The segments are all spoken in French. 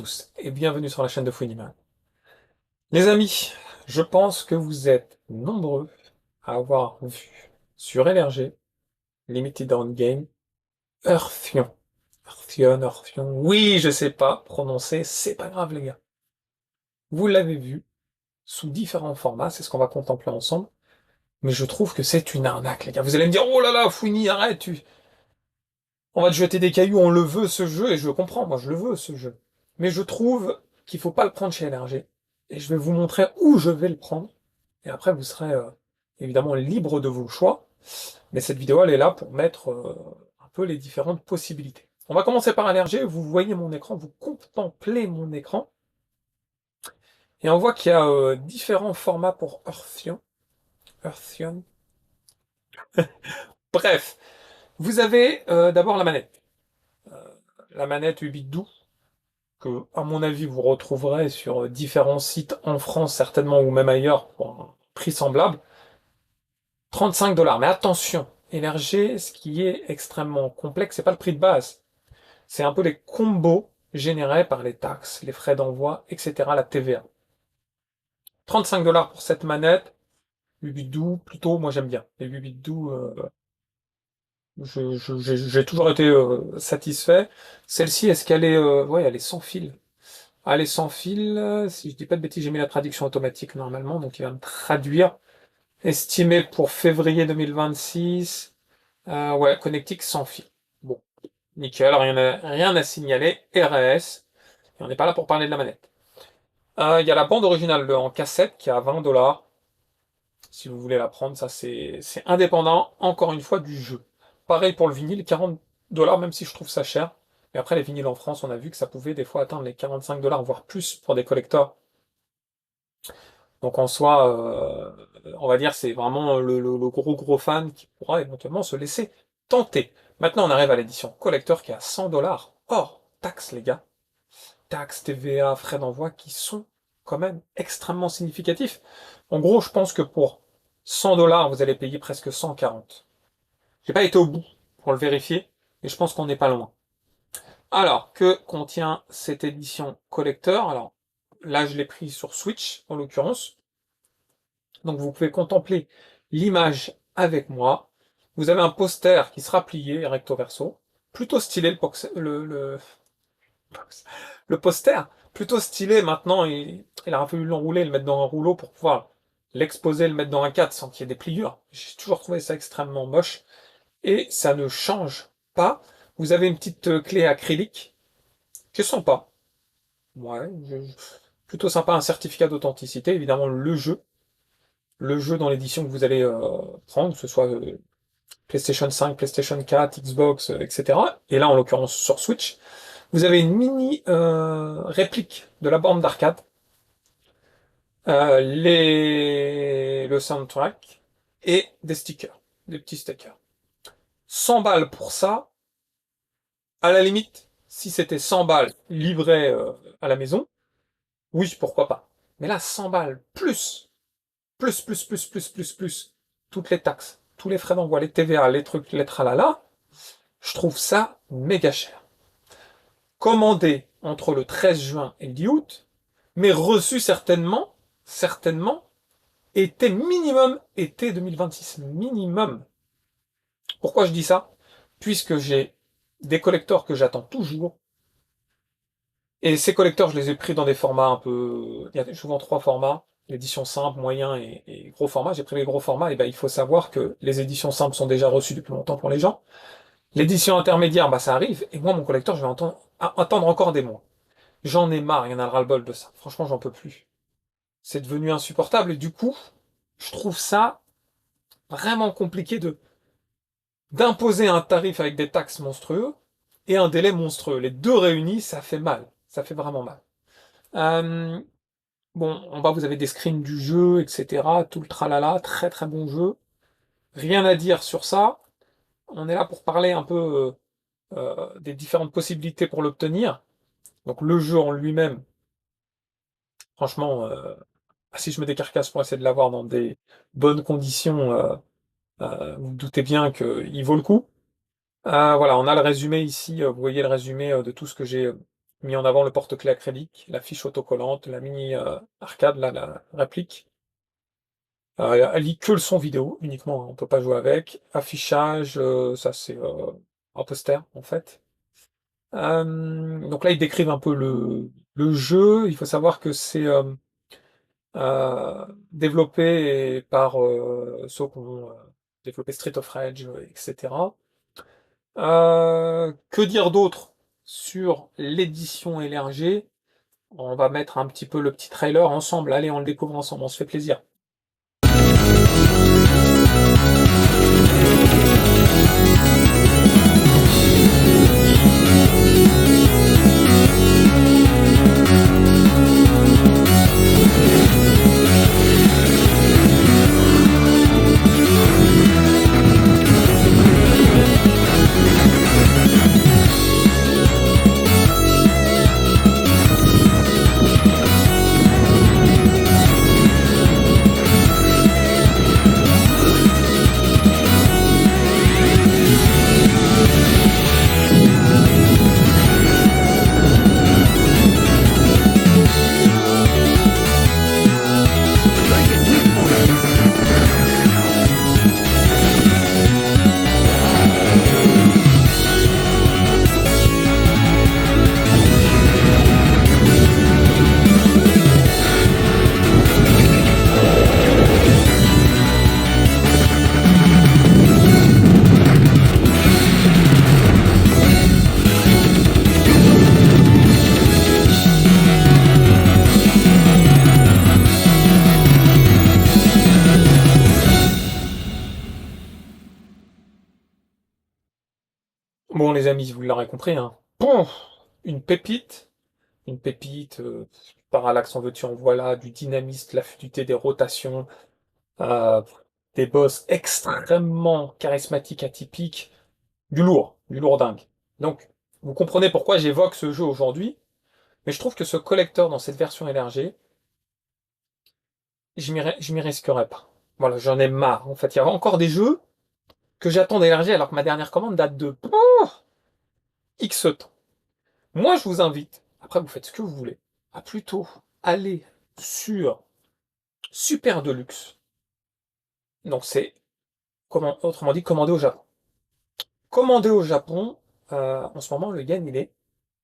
tous et bienvenue sur la chaîne de Fouiniman. Les amis, je pense que vous êtes nombreux à avoir vu sur LRG, Limited Run Game, Earthion. Earthion. Oui, je sais pas prononcer, c'est pas grave les gars. Vous l'avez vu sous différents formats, c'est ce qu'on va contempler ensemble, mais je trouve que c'est une arnaque les gars. Vous allez me dire, oh là là, Fouini, arrête, on va te jeter des cailloux, on le veut ce jeu, et je comprends, moi je le veux ce jeu. Mais je trouve qu'il faut pas le prendre chez LRG. Et je vais vous montrer où je vais le prendre. Et après, vous serez évidemment libre de vos choix. Mais cette vidéo, elle est là pour mettre un peu les différentes possibilités. On va commencer par LRG. Vous voyez mon écran, vous contemplez mon écran. Et on voit qu'il y a différents formats pour Earthion. Earthion. Bref, vous avez d'abord la manette. La manette 8 bits doux, que, à mon avis, vous retrouverez sur différents sites en France, certainement, ou même ailleurs, pour un prix semblable. 35 $. Mais attention, LRG, ce qui est extrêmement complexe, c'est pas le prix de base. C'est un peu les combos générés par les taxes, les frais d'envoi, etc., la TVA. 35 $ pour cette manette. 8 bits doux, plutôt, moi j'aime bien. Les 8 bits doux, j'ai toujours été satisfait. Celle-ci, est-ce qu'elle est... ouais, elle est sans fil. Elle est sans fil. Si je dis pas de bêtises, j'ai mis la traduction automatique normalement, donc il va me traduire. Estimé pour février 2026. Ouais, connectique sans fil. Bon, nickel, rien à signaler. RS. Et on n'est pas là pour parler de la manette. Il y a la bande originale en cassette qui est à 20 $. Si vous voulez la prendre, ça c'est indépendant, encore une fois, du jeu. Pareil pour le vinyle, 40 $, même si je trouve ça cher. Mais après, les vinyles en France, on a vu que ça pouvait des fois atteindre les 45 $, voire plus pour des collectors. Donc en soi, on va dire c'est vraiment le gros fan qui pourra éventuellement se laisser tenter. Maintenant, on arrive à l'édition collector qui est à 100 $, hors taxes, les gars. Taxes, TVA, frais d'envoi qui sont quand même extrêmement significatifs. En gros, je pense que pour 100 $, vous allez payer presque 140. J'ai pas été au bout pour le vérifier, mais je pense qu'on n'est pas loin. Alors, que contient cette édition collector? Alors, là, je l'ai pris sur Switch, en l'occurrence. Donc vous pouvez contempler l'image avec moi. Vous avez un poster qui sera plié recto verso. Plutôt stylé le poster. Plutôt stylé maintenant. Il a fallu l'enrouler, le mettre dans un rouleau pour pouvoir l'exposer, le mettre dans un cadre sans qu'il y ait des pliures. J'ai toujours trouvé ça extrêmement moche. Et ça ne change pas. Vous avez une petite clé acrylique qui est sympa. Ouais, plutôt sympa. Un certificat d'authenticité. Évidemment, le jeu dans l'édition que vous allez prendre, que ce soit PlayStation 5, PlayStation 4, Xbox, etc. Et là, en l'occurrence, sur Switch, vous avez une mini réplique de la borne d'arcade, le soundtrack et des stickers, des petits stickers. 100 balles pour ça, à la limite, si c'était 100 balles livrées à la maison, oui, pourquoi pas. Mais là, 100 balles plus, toutes les taxes, tous les frais d'envoi, les TVA, les trucs, les tralala, je trouve ça méga cher. Commandé entre le 13 juin et le 10 août, mais reçu certainement, été 2026, minimum. Pourquoi je dis ça? Puisque j'ai des collectors que j'attends toujours, et ces collecteurs, je les ai pris dans des formats un peu, il y a souvent trois formats, l'édition simple, moyen et gros format. J'ai pris les gros formats, et ben il faut savoir que les éditions simples sont déjà reçues depuis longtemps pour les gens. L'édition intermédiaire, bah ça arrive, et moi mon collector, je vais attendre encore des mois. J'en ai marre, il y en a le ras-le-bol de ça. Franchement, j'en peux plus. C'est devenu insupportable, et du coup, je trouve ça vraiment compliqué d'imposer un tarif avec des taxes monstrueux et un délai monstrueux. Les deux réunis, ça fait mal. Ça fait vraiment mal. Euh, bon, en bas, vous avez des screens du jeu, etc. Tout le tralala, très très bon jeu. Rien à dire sur ça. On est là pour parler un peu des différentes possibilités pour l'obtenir. Donc le jeu en lui-même, franchement, si je me décarcasse pour essayer de l'avoir dans des bonnes conditions, vous vous doutez bien qu'il vaut le coup. Voilà, on a le résumé ici, vous voyez le résumé de tout ce que j'ai mis en avant le porte-clés acrylique, la fiche autocollante, la mini arcade, là, la réplique. Elle lit que le son vidéo uniquement, hein, on peut pas jouer avec. Affichage, ça c'est un poster en fait. Donc là ils décrivent un peu le jeu. Il faut savoir que c'est développé par ceux qui ont développé Street of Rage, etc. Que dire d'autre sur l'édition LRG? On va mettre un petit peu le petit trailer ensemble. Allez, on le découvre ensemble, on se fait plaisir. Bon les amis, vous l'aurez compris, hein. Pouf, une pépite, parallaxe en veux-tu en voilà, du dynamisme, la fluidité des rotations, euh, des boss extrêmement charismatiques, atypiques, du lourd dingue. Donc, vous comprenez pourquoi j'évoque ce jeu aujourd'hui, mais je trouve que ce collector dans cette version LRG, je m'y risquerais pas. Voilà, j'en ai marre. En fait, il y a encore des jeux que j'attends d'élargir alors que ma dernière commande date de X temps. Moi, je vous invite, après vous faites ce que vous voulez, à plutôt aller sur Super Deluxe. Donc c'est, autrement dit, commander au Japon. Commander au Japon, en ce moment, le yen, il est...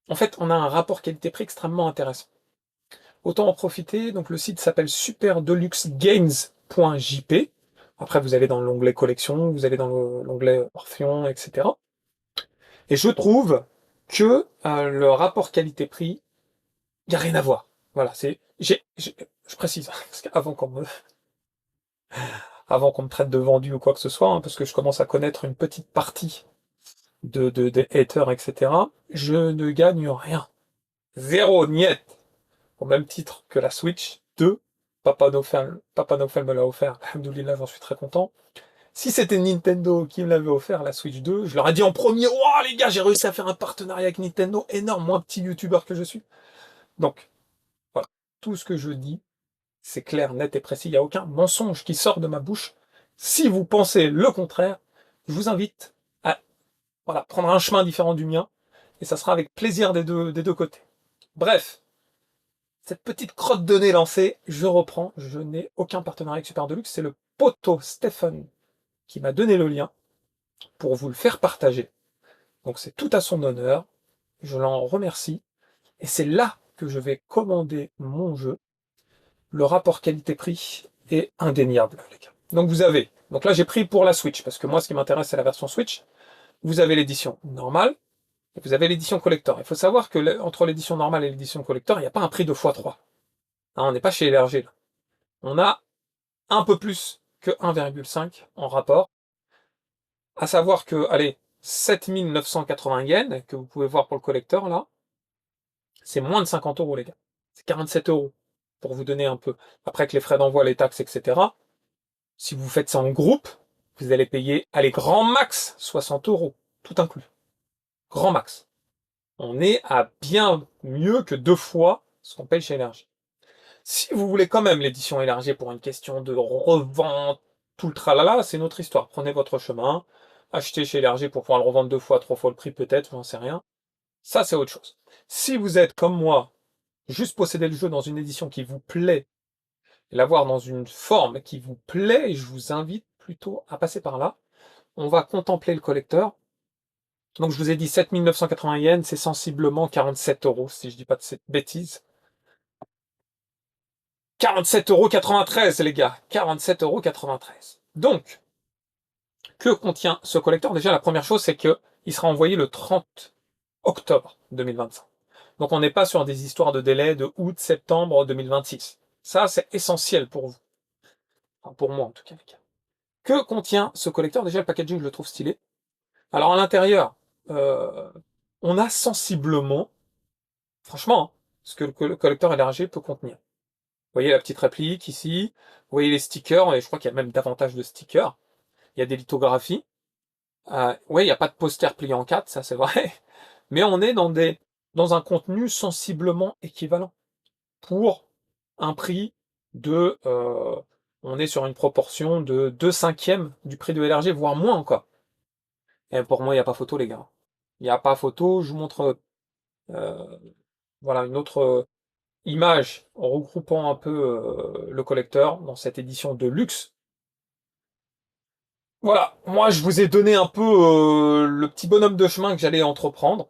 En fait, on a un rapport qualité-prix extrêmement intéressant. Autant en profiter. Donc le site s'appelle superdeluxegames.jp. Après, vous allez dans l'onglet collection, vous allez dans l'onglet Orpheon, etc. Et je trouve que le rapport qualité-prix, il n'y a rien à voir. Voilà, je précise, parce qu'avant avant qu'on me traite de vendu ou quoi que ce soit, hein, parce que je commence à connaître une petite partie des haters, etc., je ne gagne rien. Zéro, niet. Au même titre que la Switch 2, Papa Nofel me l'a offert, alhamdoulilah, j'en suis très content. Si c'était Nintendo qui me l'avait offert, la Switch 2, je leur ai dit en premier, oh les gars, j'ai réussi à faire un partenariat avec Nintendo, énorme, moi petit youtubeur que je suis. Donc, voilà, tout ce que je dis, c'est clair, net et précis, il n'y a aucun mensonge qui sort de ma bouche. Si vous pensez le contraire, je vous invite à voilà, prendre un chemin différent du mien, et ça sera avec plaisir des deux côtés. Bref, cette petite crotte de nez lancée, je reprends, je n'ai aucun partenariat avec Super Deluxe, c'est le poteau Stephen qui m'a donné le lien pour vous le faire partager. Donc c'est tout à son honneur, je l'en remercie, et c'est là que je vais commander mon jeu. Le rapport qualité-prix est indéniable, les gars. Donc vous avez, donc là j'ai pris pour la Switch, parce que moi ce qui m'intéresse c'est la version Switch. Vous avez l'édition normale, et vous avez l'édition collector. Il faut savoir que entre l'édition normale et l'édition collector, il n'y a pas un prix de x3. Hein, on n'est pas chez LRG là. On a un peu plus que 1,5 en rapport. À savoir que, allez, 7980 yens, que vous pouvez voir pour le collector là, c'est moins de 50 euros les gars. C'est 47 euros, pour vous donner un peu. Après que les frais d'envoi, les taxes, etc. Si vous faites ça en groupe, vous allez payer, allez, grand max, 60 euros, tout inclus. Grand max. On est à bien mieux que 2 fois ce qu'on paye chez LRG. Si vous voulez quand même l'édition élargie pour une question de revente, tout le tralala, c'est notre histoire. Prenez votre chemin, achetez chez LRG pour pouvoir le revendre 2 fois, 3 fois le prix peut-être, j'en sais rien. Ça, c'est autre chose. Si vous êtes comme moi, juste posséder le jeu dans une édition qui vous plaît, l'avoir dans une forme qui vous plaît, je vous invite plutôt à passer par là. On va contempler le collecteur. Donc je vous ai dit 7980 yens, c'est sensiblement 47 euros, si je dis pas de cette bêtise. 47,93 € les gars, 47,93 €. Donc, que contient ce collecteur? Déjà, la première chose, c'est que il sera envoyé le 30 octobre 2025. Donc on n'est pas sur des histoires de délai de août-septembre 2026. Ça, c'est essentiel pour vous. Enfin, pour moi, en tout cas, les gars. Que contient ce collecteur? Déjà, le packaging, je le trouve stylé. Alors, à l'intérieur, euh, on a sensiblement, franchement, hein, ce que le collecteur LRG peut contenir. Vous voyez la petite réplique ici, vous voyez les stickers, et je crois qu'il y a même davantage de stickers. Il y a des lithographies. Oui, il n'y a pas de poster plié en 4, ça c'est vrai. Mais on est dans un contenu sensiblement équivalent. Pour un prix de... on est sur une proportion de 2/5 du prix de LRG, voire moins encore. Et pour moi, il n'y a pas photo, les gars. Il n'y a pas photo. Je vous montre euh, voilà, une autre image regroupant un peu le collecteur dans cette édition de luxe. Voilà, moi je vous ai donné un peu le petit bonhomme de chemin que j'allais entreprendre.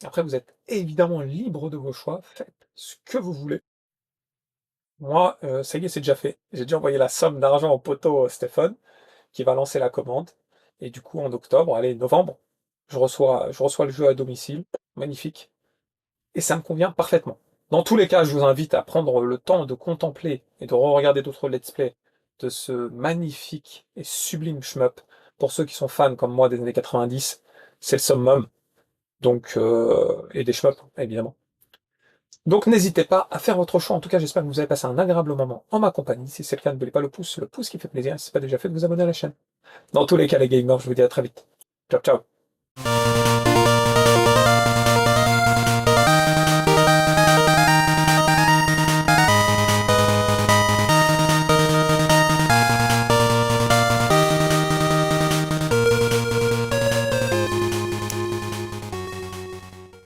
Après, vous êtes évidemment libre de vos choix, faites ce que vous voulez. Moi, ça y est, c'est déjà fait. J'ai déjà envoyé la somme d'argent au poteau Stéphane, qui va lancer la commande. Et du coup, en octobre, allez, novembre, je reçois le jeu à domicile. Magnifique. Et ça me convient parfaitement. Dans tous les cas, je vous invite à prendre le temps de contempler et de re-regarder d'autres let's play de ce magnifique et sublime shmup. Pour ceux qui sont fans comme moi des années 90, c'est le summum. Donc, et des shmups, évidemment. Donc n'hésitez pas à faire votre choix. En tout cas, j'espère que vous avez passé un agréable moment en ma compagnie. Si c'est le cas, n'oubliez pas le pouce qui fait plaisir. Si ce n'est pas déjà fait, de vous abonner à la chaîne. Dans tous les cas, les gamers, je vous dis à très vite. Ciao, ciao.